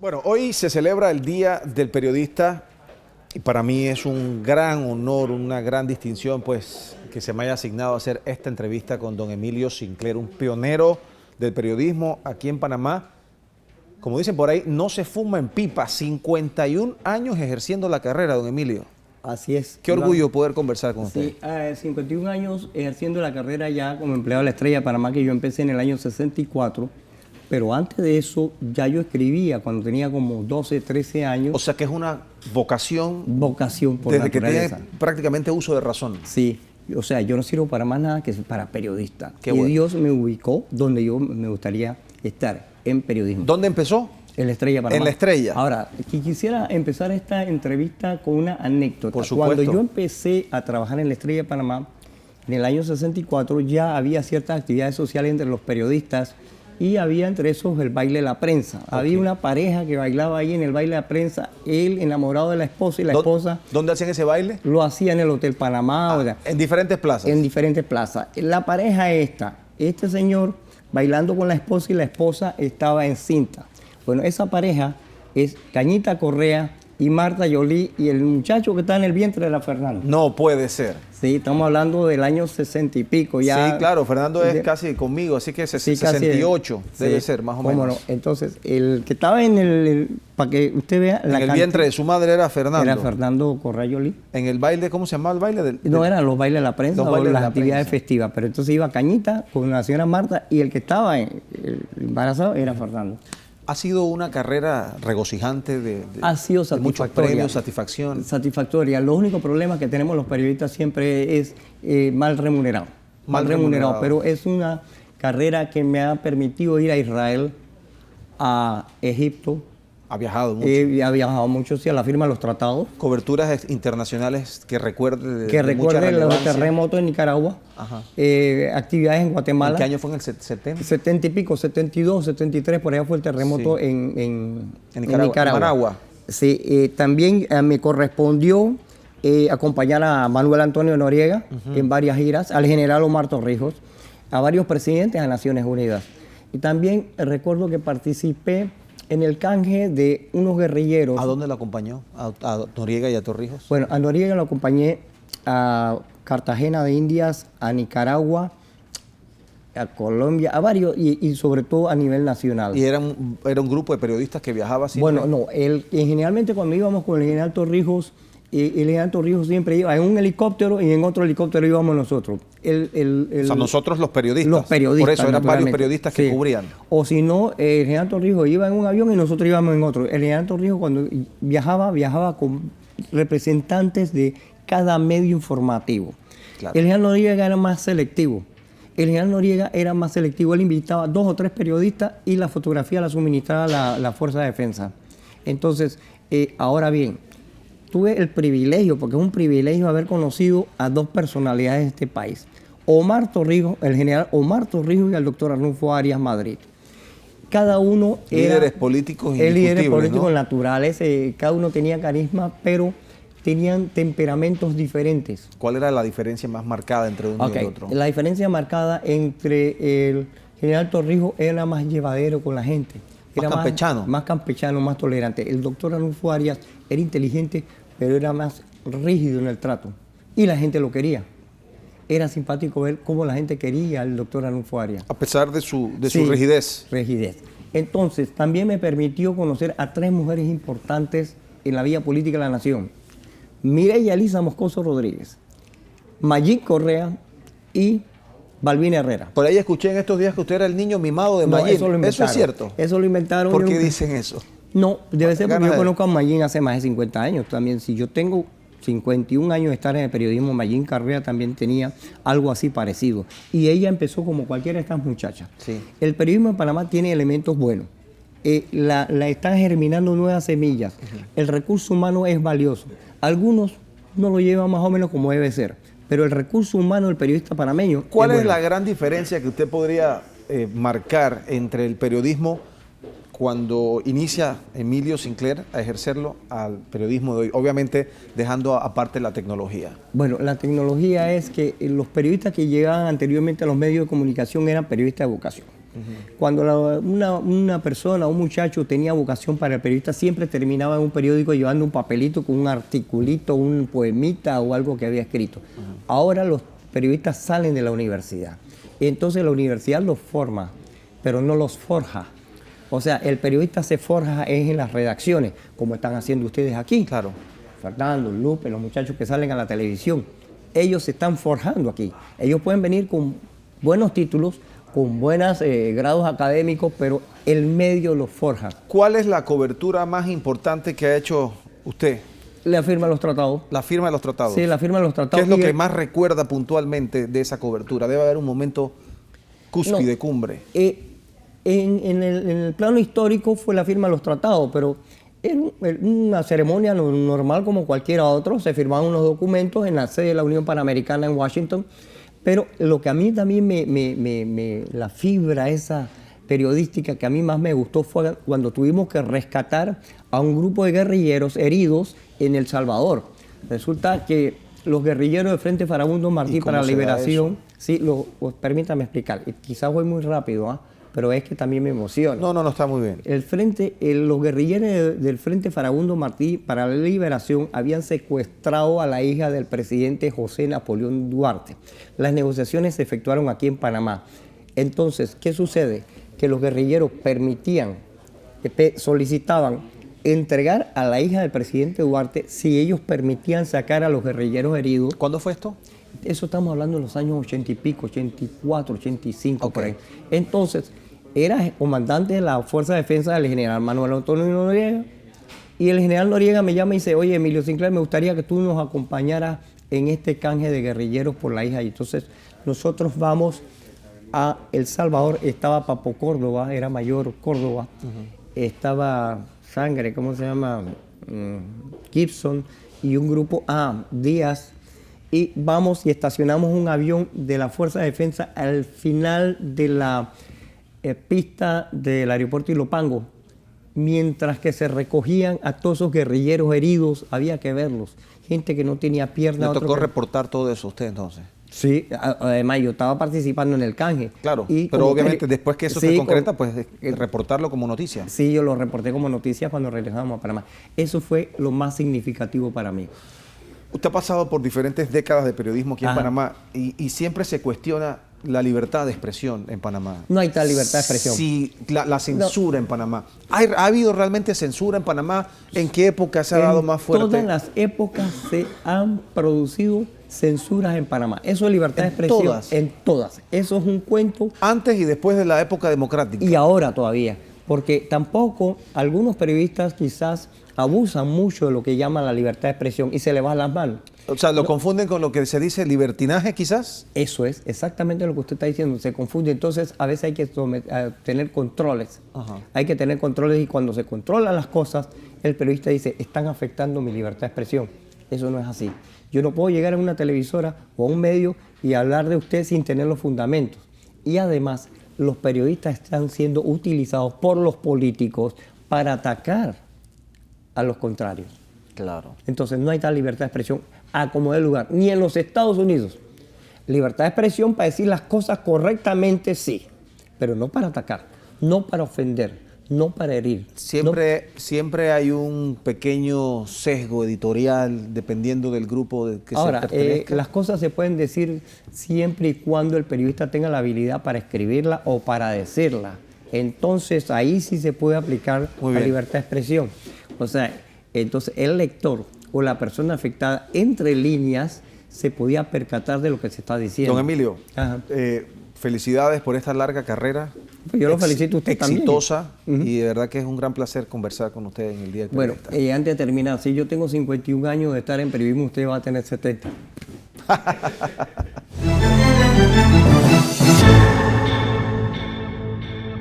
Bueno, hoy se celebra el Día del Periodista y para mí es un gran honor, una gran distinción, pues, que se me haya asignado hacer esta entrevista con don Emilio Sinclair, un pionero del periodismo aquí en Panamá. Como dicen por ahí, no se fuma en pipa, 51 años ejerciendo la carrera, don Emilio. Así es. Qué orgullo poder conversar con usted. Sí, 51 años ejerciendo la carrera ya como empleado de la Estrella de Panamá, que yo empecé en el año 64, pero antes de eso ya yo escribía cuando tenía como 12, 13 años. O sea que es una vocación Vocación por desde que naturaleza. tiene prácticamente uso de razón. Sí, o sea, yo no sirvo para más nada que para periodista. Qué y bueno. Dios me ubicó donde yo me gustaría estar, en periodismo. ¿Dónde empezó? En la Estrella de Panamá. En la Estrella. Ahora, quisiera empezar esta entrevista con una anécdota. Por supuesto. Cuando yo empecé a trabajar en la Estrella de Panamá, en el año 64, ya había ciertas actividades sociales entre los periodistas y había entre esos el baile de la prensa. Okay. Había una pareja que bailaba ahí en el baile de la prensa, él enamorado de la esposa y la esposa. ¿Dónde hacían ese baile? Lo hacía en el Hotel Panamá. O sea, En diferentes plazas. en diferentes plazas. La pareja este señor bailando con la esposa y la esposa estaba encinta. Bueno, esa pareja es Cañita Correa y Marta Yolí, y el muchacho que está en el vientre era Fernando. No puede ser. Sí, estamos hablando del año 60 y pico. Ya, sí, claro, Fernando es casi conmigo, así que 68 debe ser, más o menos. No. Entonces, el que estaba para que usted vea... En el vientre de su madre era Fernando. Era Fernando Correa Yolí. En el baile, ¿cómo se llamaba el baile? No, eran los bailes de la prensa o las actividades prensa festivas, pero entonces iba Cañita con la señora Marta y el que estaba embarazado era Fernando. Ha sido una carrera regocijante ha sido de muchos premios, satisfacción. Satisfactoria. Los únicos problemas que tenemos los periodistas siempre es mal remunerado. Mal remunerado. Pero es una carrera que me ha permitido ir a Israel, a Egipto. Ha viajado mucho. Ha viajado mucho, sí, a la firma de los tratados. Coberturas internacionales que recuerde. Que recuerden los terremotos en Nicaragua. Ajá. Actividades en Guatemala. ¿En qué año fue? ¿En el 70? 70 y pico, 72, 73, por allá fue el terremoto sí. en Nicaragua. En Managua. Sí, también me correspondió acompañar a Manuel Antonio Noriega en varias giras, al general Omar Torrijos, a varios presidentes de Naciones Unidas. Y también recuerdo que participé en el canje de unos guerrilleros. ¿A dónde lo acompañó? ¿A Noriega y a Torrijos? Bueno, a Noriega lo acompañé a Cartagena de Indias, a Nicaragua, a Colombia, a varios, y sobre todo a nivel nacional. ¿Y era un grupo de periodistas que viajaba siempre? Bueno, no, generalmente cuando íbamos con el general Torrijos, el general Torrijos siempre iba en un helicóptero y en otro helicóptero íbamos nosotros. O sea, nosotros los periodistas. Los periodistas. Por eso eran varios periodistas que cubrían. O si no, el general Torrijos iba en un avión y nosotros íbamos en otro. El general Torrijos cuando viajaba con representantes de cada medio informativo. Claro. El general Noriega era más selectivo. El general Noriega era más selectivo. Él invitaba 2 o 3 periodistas y la fotografía la suministraba la Fuerza de Defensa. Entonces, ahora bien, tuve el privilegio, porque es un privilegio haber conocido a 2 personalidades de este país. Omar Torrijos, el general Omar Torrijos y al doctor Arnulfo Arias Madrid. Cada uno era... Líderes políticos indiscutibles, líderes políticos, ¿no? Naturales, cada uno tenía carisma, pero tenían temperamentos diferentes. ¿Cuál era la diferencia más marcada entre uno y el otro? La diferencia marcada entre el general Torrijos era más llevadero con la gente. Era campechano. Más campechano, más tolerante. El doctor Arnulfo Arias era inteligente, pero era más rígido en el trato. Y la gente lo quería. Era simpático ver cómo la gente quería al doctor Arnulfo Arias. A pesar de su rigidez. Rigidez. Entonces, también me permitió conocer a 3 mujeres importantes en la vida política de la nación. Mireya Elisa Moscoso Rodríguez, Mayín Correa y Balbina Herrera. Por ahí escuché en estos días que usted era el niño mimado de Mayín. ¿Eso es cierto? Eso lo inventaron. ¿Por qué dicen eso? No, debe ser porque yo conozco a Mayín hace más de 50 años también. Si yo tengo 51 años de estar en el periodismo, Mayín Correa también tenía algo así parecido. Y ella empezó como cualquiera de estas muchachas. Sí. El periodismo en Panamá tiene elementos buenos. La están germinando nuevas semillas. El recurso humano es valioso. Algunos no lo llevan más o menos como debe ser, pero el recurso humano del periodista panameño... ¿Cuál es la gran diferencia que usted podría marcar entre el periodismo cuando inicia Emilio Sinclair a ejercerlo al periodismo de hoy? Obviamente dejando aparte la tecnología. Bueno, la tecnología es que los periodistas que llegaban anteriormente a los medios de comunicación eran periodistas de vocación. Cuando una persona, un muchacho tenía vocación para el periodista, siempre terminaba en un periódico llevando un papelito con un articulito, un poemita o algo que había escrito. Ahora los periodistas salen de la universidad. Entonces la universidad los forma, pero no los forja. O sea, el periodista se forja es en las redacciones, como están haciendo ustedes aquí. Claro. Fernando, Lupe, los muchachos que salen a la televisión. Ellos se están forjando aquí. Ellos pueden venir con buenos títulos, con buenos grados académicos, pero el medio los forja. ¿Cuál es la cobertura más importante que ha hecho usted? La firma de los tratados. La firma de los tratados. Sí, la firma de los tratados. ¿Qué es lo que más recuerda puntualmente de esa cobertura? Debe haber un momento cúspide, cumbre. En el plano histórico fue la firma de los tratados, pero era una ceremonia normal como cualquiera otro. Se firmaban unos documentos en la sede de la Unión Panamericana en Washington. Pero lo que a mí también la fibra esa periodística que a mí más me gustó fue cuando tuvimos que rescatar a un grupo de guerrilleros heridos en El Salvador. Resulta que los guerrilleros del Frente Farabundo Martí para la Liberación, sí, permítame explicar, quizás voy muy rápido, pero es que también me emociona. No, está muy bien. Los guerrilleros del Frente Farabundo Martí para la Liberación habían secuestrado a la hija del presidente José Napoleón Duarte. Las negociaciones se efectuaron aquí en Panamá. Entonces, ¿qué sucede? Que los guerrilleros solicitaban entregar a la hija del presidente Duarte si ellos permitían sacar a los guerrilleros heridos. ¿Cuándo fue esto? Eso estamos hablando de los años 80 y pico, 84, 85, por ahí. Entonces, era comandante de la Fuerza de Defensa del general Manuel Antonio Noriega, y el general Noriega me llama y dice, oye, Emilio Sinclair, me gustaría que tú nos acompañaras en este canje de guerrilleros por la hija. Y entonces nosotros vamos a El Salvador, estaba Papo Córdoba, era mayor Córdoba, estaba Sangre, ¿cómo se llama? Gibson, y un grupo, Díaz, y vamos y estacionamos un avión de la Fuerza de Defensa al final de la pista del aeropuerto Ilopango, mientras que se recogían a todos esos guerrilleros heridos, había que verlos, gente que no tenía pierna. ¿Le tocó reportar todo eso a usted entonces? Sí, además yo estaba participando en el canje. Claro, pero obviamente después que eso se concreta, pues reportarlo como noticia. Sí, yo lo reporté como noticia cuando regresamos a Panamá. Eso fue lo más significativo para mí. Usted ha pasado por diferentes décadas de periodismo aquí en Panamá y siempre se cuestiona la libertad de expresión en Panamá. No hay tal libertad de expresión. Sí, la censura en Panamá. ¿Ha habido realmente censura en Panamá? ¿En qué época se ha dado más fuerte? En todas las épocas se han producido censuras en Panamá. Eso es libertad de expresión. ¿Todas? En todas. Eso es un cuento. Antes y después de la época democrática. Y ahora todavía. Porque tampoco algunos periodistas quizás abusan mucho de lo que llaman la libertad de expresión y se le van las manos. O sea, ¿lo confunden con lo que se dice libertinaje quizás? Eso es exactamente lo que usted está diciendo, se confunde. Entonces, a veces hay que tener controles. Hay que tener controles y cuando se controlan las cosas, el periodista dice, están afectando mi libertad de expresión. Eso no es así. Yo no puedo llegar a una televisora o a un medio y hablar de usted sin tener los fundamentos. Y además, los periodistas están siendo utilizados por los políticos para atacar a los contrarios. Claro. Entonces, no hay tal libertad de expresión a como dé lugar, ni en los Estados Unidos. Libertad de expresión para decir las cosas correctamente, sí, pero no para atacar, no para ofender, no para herir. Siempre hay un pequeño sesgo editorial dependiendo del grupo de que se pertenezca. Las cosas se pueden decir siempre y cuando el periodista tenga la habilidad para escribirla o para decirla. Entonces ahí sí se puede aplicar la libertad de expresión. O sea, entonces el lector o la persona afectada entre líneas se podía percatar de lo que se está diciendo. Don Emilio, felicidades por esta larga carrera. Pues yo lo felicito a usted exitosa, también. Y de verdad que es un gran placer conversar con usted en el día de periodista. Bueno, antes de terminar, si yo tengo 51 años de estar en periodismo, usted va a tener 70.